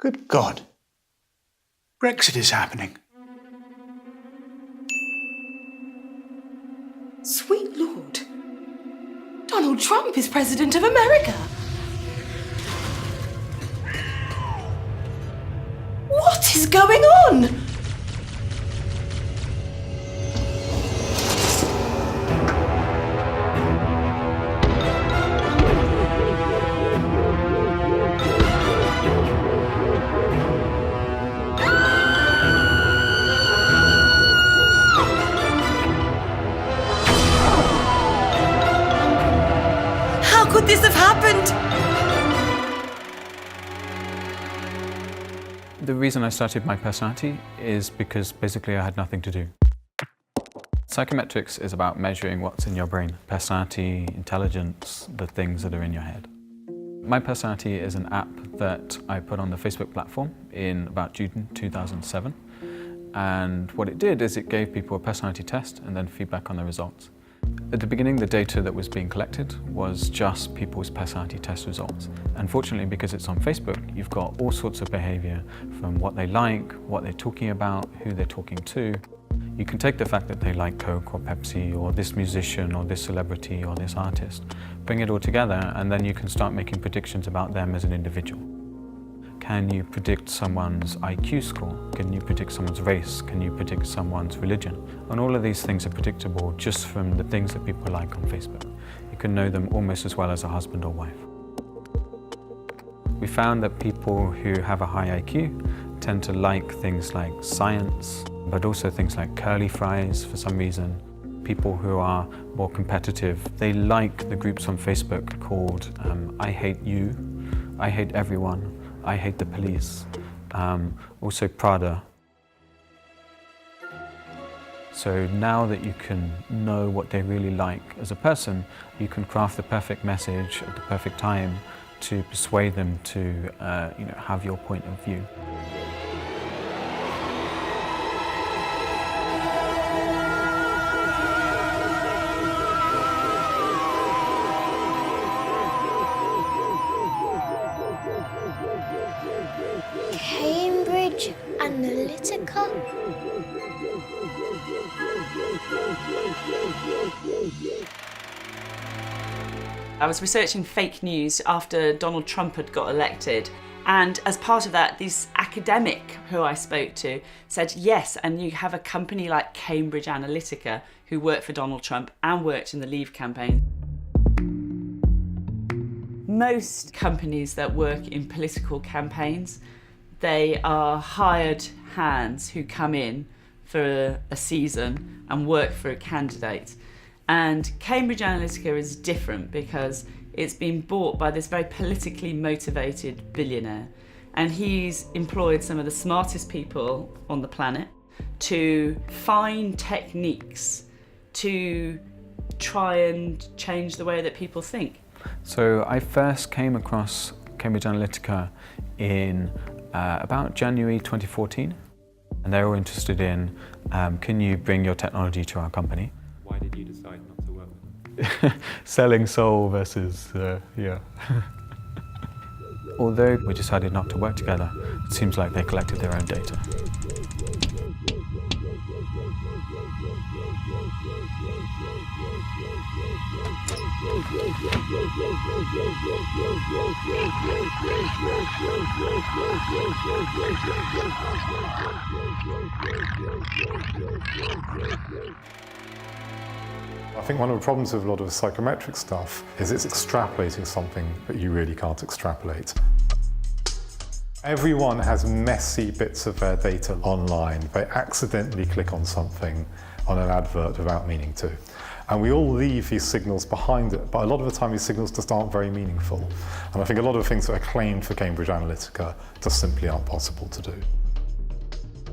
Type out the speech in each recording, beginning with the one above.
Good God. Brexit is happening. Sweet Lord. Donald Trump is President of America. What is going on? How could this have happened? The reason I started my personality is because basically I had nothing to do. Psychometrics is about measuring what's in your brain, personality, intelligence, the things that are in your head. My Personality is an app that I put on the Facebook platform in about June 2007. And what it did is it gave people a personality test and then feedback on the results. At the beginning, the data that was being collected was just people's personality test results. Unfortunately, because it's on Facebook, you've got all sorts of behavior from what they like, what they're talking about, who they're talking to. You can take the fact that they like Coke or Pepsi or this musician or this celebrity or this artist, bring it all together, and then you can start making predictions about them as an individual. Can you predict someone's IQ score? Can you predict someone's race? Can you predict someone's religion? And all of these things are predictable just from the things that people like on Facebook. You can know them almost as well as a husband or wife. We found that people who have a high IQ tend to like things like science, but also things like curly fries for some reason. People who are more competitive, they like the groups on Facebook called I Hate You, I Hate Everyone, I Hate the Police, also Prada. So now that you can know what they really like as a person, you can craft the perfect message at the perfect time to persuade them to have your point of view. Cambridge Analytica? I was researching fake news after Donald Trump had got elected, and as part of that, this academic who I spoke to said, yes, and you have a company like Cambridge Analytica who worked for Donald Trump and worked in the Leave campaign. Most companies that work in political campaigns, they are hired hands who come in for a season and work for a candidate. And Cambridge Analytica is different because it's been bought by this very politically motivated billionaire. And he's employed some of the smartest people on the planet to find techniques to try and change the way that people think. So I first came across Cambridge Analytica in about January 2014. And they were interested in, can you bring your technology to our company? Why did you decide not to work with them? Selling soul versus, yeah. Although we decided not to work together, it seems like they collected their own data. I think one of the problems with a lot of psychometric stuff is it's extrapolating something that you really can't extrapolate. Everyone has messy bits of their data online. They accidentally click on something on an advert without meaning to. And we all leave these signals behind it, but a lot of the time these signals just aren't very meaningful. And I think a lot of things that are claimed for Cambridge Analytica just simply aren't possible to do.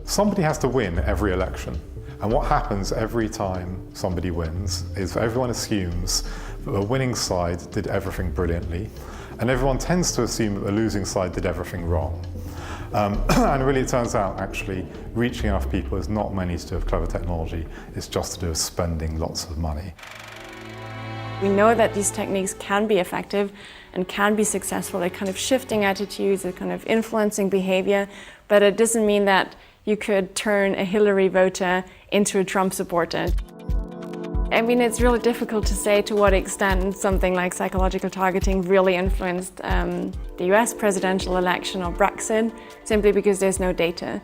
Somebody has to win every election. And what happens every time somebody wins is that everyone assumes that the winning side did everything brilliantly, and everyone tends to assume that the losing side did everything wrong. And really it turns out actually reaching enough people is not mainly to do with clever technology, it's just to do with spending lots of money. We know that these techniques can be effective and can be successful at kind of shifting attitudes, at kind of influencing behavior, but it doesn't mean that you could turn a Hillary voter into a Trump supporter. I mean, it's really difficult to say to what extent something like psychological targeting really influenced the US presidential election or Brexit, simply because there's no data.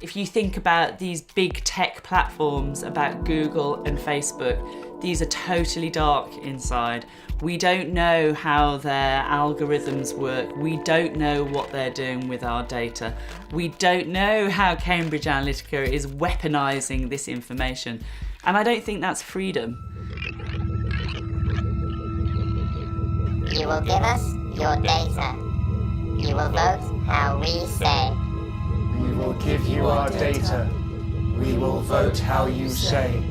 If you think about these big tech platforms, about Google and Facebook, these are totally dark inside. We don't know how their algorithms work. We don't know what they're doing with our data. We don't know how Cambridge Analytica is weaponizing this information. And I don't think that's freedom. You will give us your data. You will vote how we say. We will give you our data. We will vote how you say.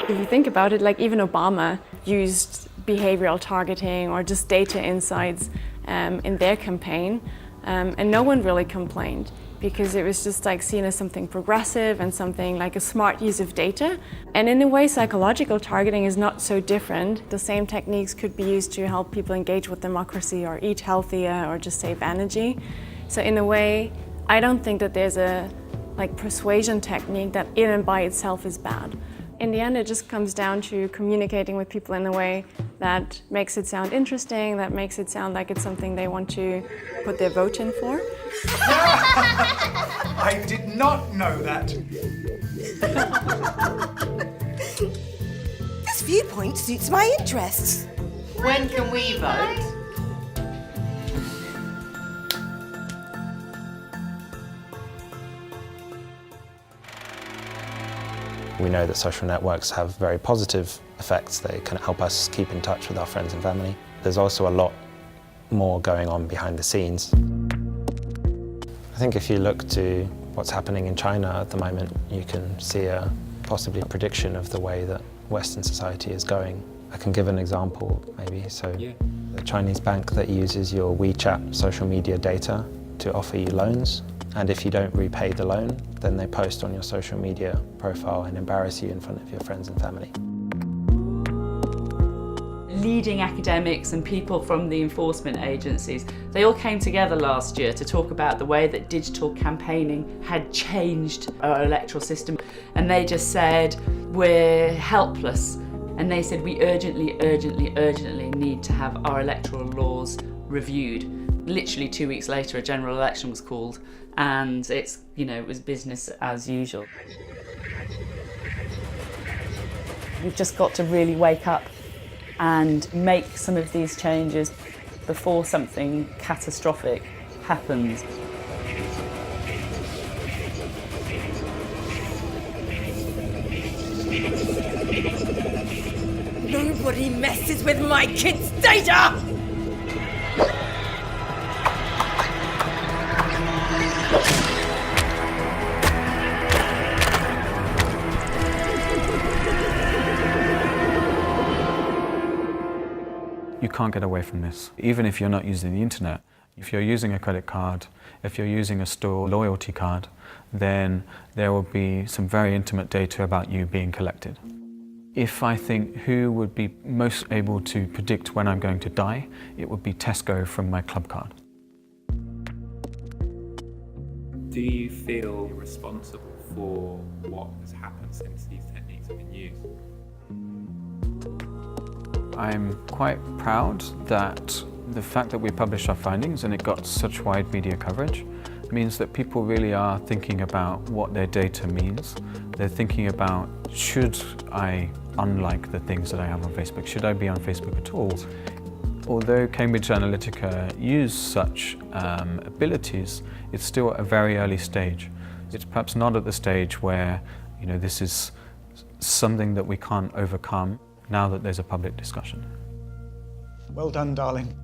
If you think about it, like even Obama used behavioral targeting or just data insights in their campaign, and no one really complained because it was just like seen as something progressive and something like a smart use of data. And in a way, psychological targeting is not so different. The same techniques could be used to help people engage with democracy or eat healthier or just save energy. So in a way, I don't think that there's a persuasion technique that in and by itself is bad. In the end, it just comes down to communicating with people in a way that makes it sound interesting, that makes it sound like it's something they want to put their vote in for. I did not know that. This viewpoint suits my interests. When can we vote? We know that social networks have very positive effects. They can help us keep in touch with our friends and family. There's also a lot more going on behind the scenes. I think if you look to what's happening in China at the moment, you can see possibly a prediction of the way that Western society is going. I can give an example, maybe. So the Chinese bank that uses your WeChat social media data to offer you loans, and if you don't repay the loan, then they post on your social media profile and embarrass you in front of your friends and family. Leading academics and people from the enforcement agencies, they all came together last year to talk about the way that digital campaigning had changed our electoral system. And they just said, we're helpless. And they said, we urgently, urgently, urgently need to have our electoral laws reviewed. Literally 2 weeks later, a general election was called, and it was business as usual. We've just got to really wake up and make some of these changes before something catastrophic happens. Nobody messes with my kids' data! You can't get away from this. Even if you're not using the internet, if you're using a credit card, if you're using a store loyalty card, then there will be some very intimate data about you being collected. If I think who would be most able to predict when I'm going to die, it would be Tesco from my club card. Do you feel responsible for what has happened since these techniques have been used? I'm quite proud that the fact that we published our findings and it got such wide media coverage means that people really are thinking about what their data means. They're thinking about, should I unlike the things that I have on Facebook? Should I be on Facebook at all? Although Cambridge Analytica use such abilities, it's still at a very early stage. It's perhaps not at the stage where this is something that we can't overcome now that there's a public discussion. Well done, darling.